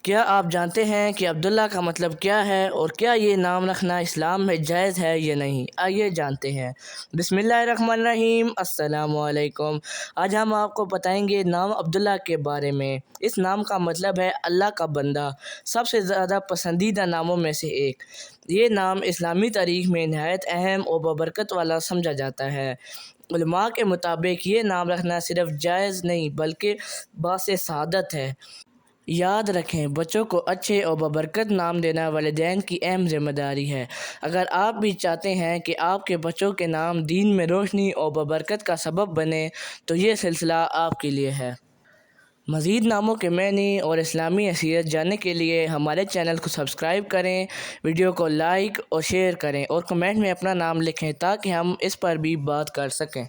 کیا آپ جانتے ہیں کہ عبداللہ کا مطلب کیا ہے اور کیا یہ نام رکھنا اسلام میں جائز ہے یا نہیں؟ آئیے جانتے ہیں۔ بسم اللہ الرحمن الرحیم۔ السلام علیکم۔ آج ہم آپ کو بتائیں گے نام عبداللہ کے بارے میں۔ اس نام کا مطلب ہے اللہ کا بندہ، سب سے زیادہ پسندیدہ ناموں میں سے ایک۔ یہ نام اسلامی تاریخ میں نہایت اہم اور بابرکت والا سمجھا جاتا ہے۔ علماء کے مطابق یہ نام رکھنا صرف جائز نہیں بلکہ باعث سعادت ہے۔ یاد رکھیں، بچوں کو اچھے اور بابرکت نام دینا والدین کی اہم ذمہ داری ہے۔ اگر آپ بھی چاہتے ہیں کہ آپ کے بچوں کے نام دین میں روشنی اور بابرکت کا سبب بنے تو یہ سلسلہ آپ کے لیے ہے۔ مزید ناموں کے معنی اور اسلامی حیثیت جاننے کے لیے ہمارے چینل کو سبسکرائب کریں، ویڈیو کو لائک اور شیئر کریں اور کمنٹ میں اپنا نام لکھیں تاکہ ہم اس پر بھی بات کر سکیں۔